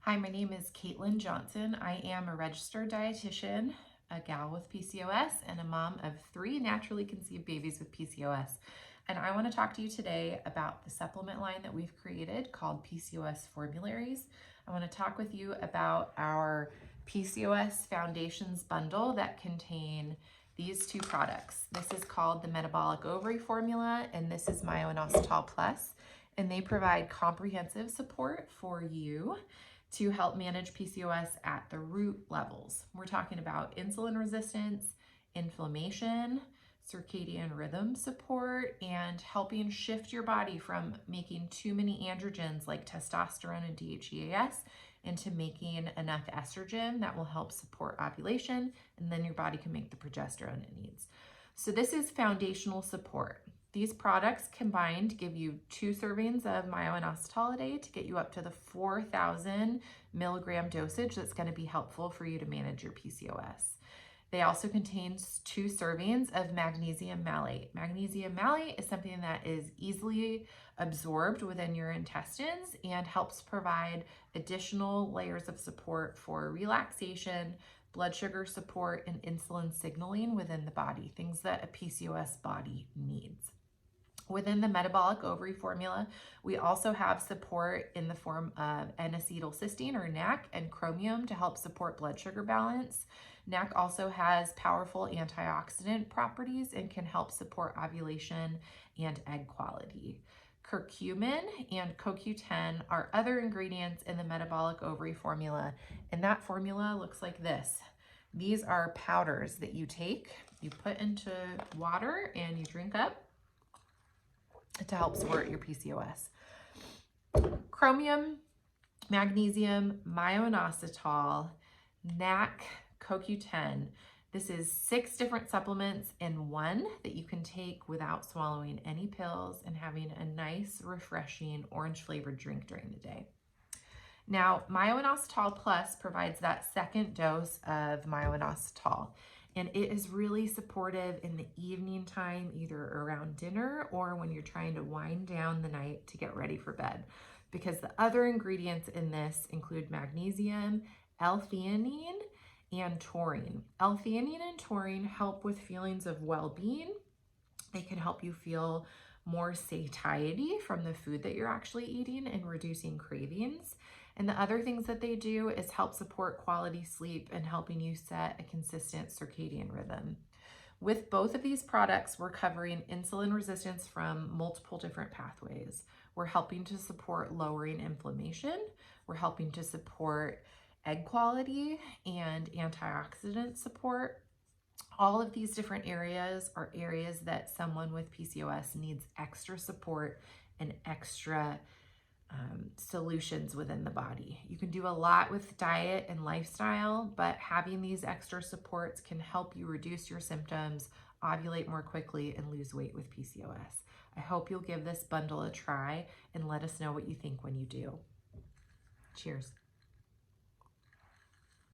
Hi, my name is Caitlin Johnson. I am a registered dietitian, a gal with PCOS, and a mom of 3 naturally conceived babies with PCOS. And I want to talk to you today about the supplement line that we've created called PCOS Formularies. I want to talk with you about our PCOS Foundations bundle that contain these 2 products. This is called the Metabolic Ovary Formula, and this is Inositol Plus, and they provide comprehensive support for you to help manage PCOS at the root levels. We're talking about insulin resistance, inflammation, circadian rhythm support, and helping shift your body from making too many androgens like testosterone and DHEAS into making enough estrogen that will help support ovulation, and then your body can make the progesterone it needs. So this is foundational support. These products combined give you 2 servings of Inositol a day to get you up to the 4,000 milligram dosage that's going to be helpful for you to manage your PCOS. They also contain 2 servings of magnesium malate. Magnesium malate is something that is easily absorbed within your intestines and helps provide additional layers of support for relaxation, blood sugar support, and insulin signaling within the body, things that a PCOS body needs. Within the metabolic ovary formula, we also have support in the form of N-acetylcysteine or NAC and chromium to help support blood sugar balance. NAC also has powerful antioxidant properties and can help support ovulation and egg quality. Curcumin and CoQ10 are other ingredients in the metabolic ovary formula, and that formula looks like this. These are powders that you take, you put into water, and you drink up to help support your PCOS. Chromium, magnesium, Inositol, NAC, CoQ10. This is 6 different supplements in one that you can take without swallowing any pills and having a nice, refreshing, orange-flavored drink during the day. Now, Inositol Plus provides that second dose of Inositol, and it is really supportive in the evening time, either around dinner or when you're trying to wind down the night to get ready for bed, because the other ingredients in this include magnesium, l-theonine, and taurine. L-theonine and taurine help with feelings of well-being. They can help you feel more satiety from the food that you're actually eating and reducing cravings. And the other things that they do is help support quality sleep and helping you set a consistent circadian rhythm. With both of these products, we're covering insulin resistance from multiple different pathways. We're helping to support lowering inflammation. We're helping to support egg quality and antioxidant support. All of these different areas are areas that someone with PCOS needs extra support and extra solutions within the body. You can do a lot with diet and lifestyle, but having these extra supports can help you reduce your symptoms, ovulate more quickly, and lose weight with PCOS. I hope you'll give this bundle a try and let us know what you think when you do. Cheers.